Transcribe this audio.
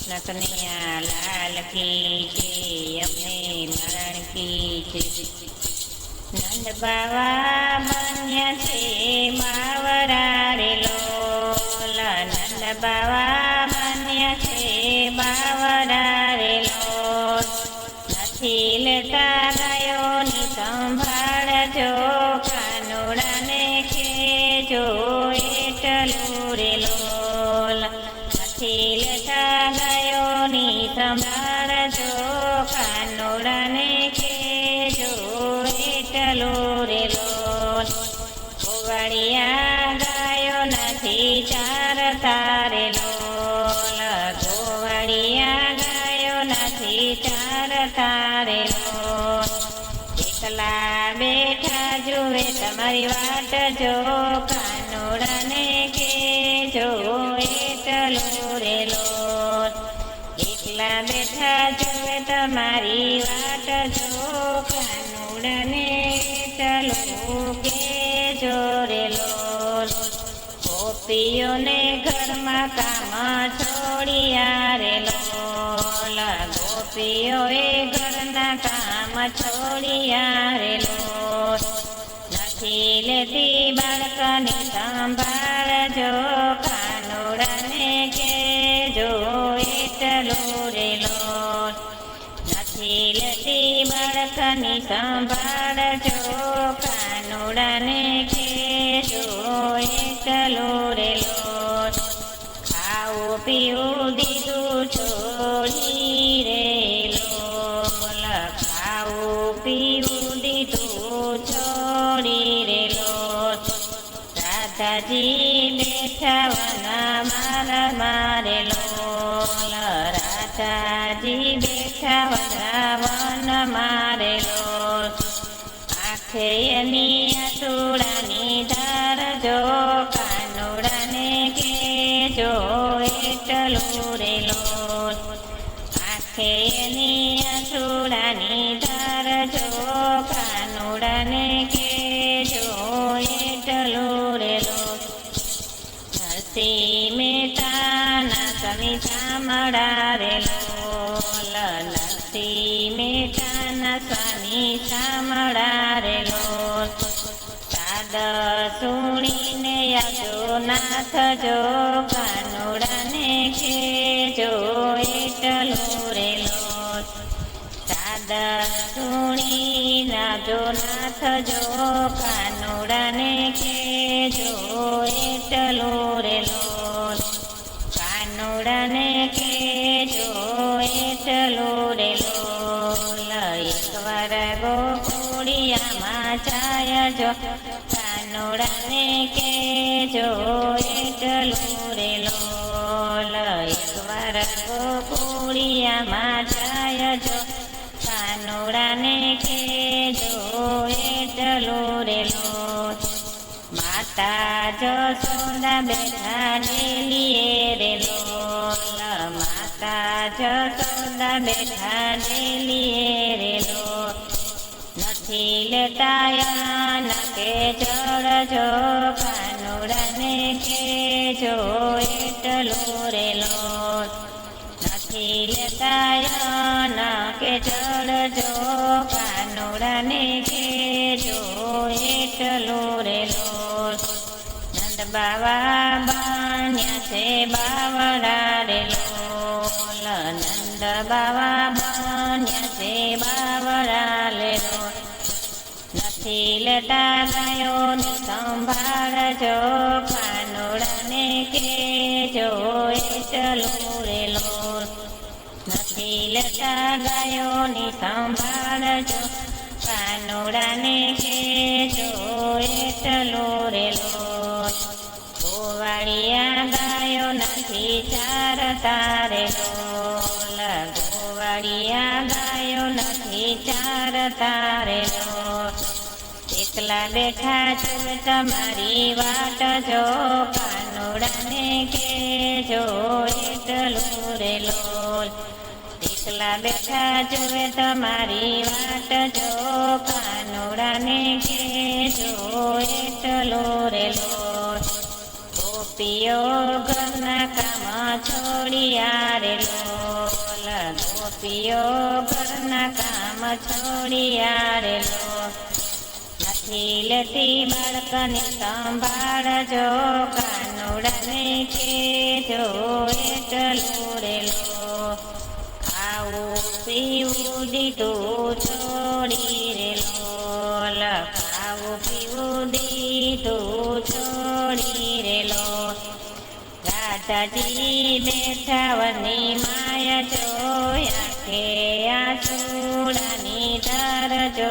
કનૈયા લાલ કી જય, અમને મરણ કી જય। નંદ બાવા બન્યા છે બાવરા રે લોલ, નંદ બાવા બન્યા છે બાવરા રે લોલ। નથી લેતા ગાયોની સંભાળ જો, કાનુડાને કહેજો એટલું રે લોલ। નથી લેતા ગાયોની સંભાળ જો, કાનુડાને કહેજો એટલું રે લોલ। ગોવાળિયા ગાયો નથી ચારતા રે લોલ, ગોવાળિયા ગાયો નથી ચારતા રે લોલ। એકલા બેઠા જુએ તમારી વાટ જો, કાનુડાને કહેજો એટલું રે લોલ। એકલા બેઠા જુએ તમારી વાટ જો, કાનુડાને એટલું કહેજો રે લોલ। ગોપીઓને ઘરમાં કામ છોડ્યા રે લોલ, ગોપીઓએ ઘરના કામ છોડ્યા રે લોલ। નથી લેતી બાળકની સંભાળ જો, કાનુડાને કહેજો એટલું રે લોલ। નથી લેતી બાળકની સંભાળ જો, કાનુડાને કહેજો એટલું રે લોલ। ખાવું પીવું દીધું છોડી રે લોલ, ખાવું પીવું દીધું છોડી રે લોલ। રાધાજી બેઠા વના મારા મારે લોલ, રાધાજી બેઠા વન મારે લોલ। આંખે એની આસુડાની ધાર જો, કાનુડાને કહેજો એટલું રે લોલ। આંખે એની આસુડાની ધાર જો, કાનુડાને કહેજો એટલું રે લોલ। નરસિંહ મહેતાના સ્વામી શામળા રે લોલ, નરસિંહ મહેતાના સ્વામી શામળા રે લોલ। સાદ સુણીને યાદો નાથ જો, કાનુડાને કહેજો એટલું રે લોલ। સાદ સુણી નાજો નાથ જો, કાનુડાને કહેજો એટલું રે લોલ। કાનુડાને કહેજો એટલું રે લોલ। એકવાર ગોકુળિયામાં જાય જો, કાનુડાને કહેજો એટલું રે લોલ। એકવાર ગોકુળિયામાં જાય જો, કાનુડાને કહેજો એટલું રે લોલ। માતા જશોદા બેઠા ડેલીએ રે લોલ, માતા જશોદા બેઠા ડેલીએ રે લોલ। નથી લેતા યાન કે જળ જો, કાનુડાને કહેજો એટલું રે લોલ। નથી લેતા યાન કે જળ જો, કાનુડાને કહેજો એટલું રે લોલ। નંદ બાવા બન્યા છે બાવરા રે લોલ, નંદ બાવા બન્યા છે બાવરા રે લોલ। નથી લેતા ગાયોની સંભાળ જો, કાનુડાને કહેજો એટલું રે લોલ। નથી લેતા ગાયોની સંભાળ જો, કાનુડાને કહેજો એટલું રે લોલ। ગોવાળિયા ગાયો નથી ચારતા રે લોલ, ગોવાળિયા ગાયો નથી ચારતા રે લોલ। એકલા બેઠા જુએ તમારી વાટ જો, કાનુડાને કહેજો એટલું રે લોલ। એકલા બેઠા જુએ તમારી વાટ જો, કાનુડાને કહેજો એટલું રે લોલ। ગોપીઓ ઘરના કામ છોડિયા રે લોલ ગોપીઓ ઘરના કામ છોડિયા રે લોલ નથી લેતી બાળકની સંભાળ જો કાનુડાને કેજો એટલું રે લોલ ખાવું પીવું દીધું છોડી રે લોલ ખાવું પીવું દીધું છોડી રે લોલ રાધાજી બેઠા વની માયા જોયા કે આ ચૂડાની ધાર જો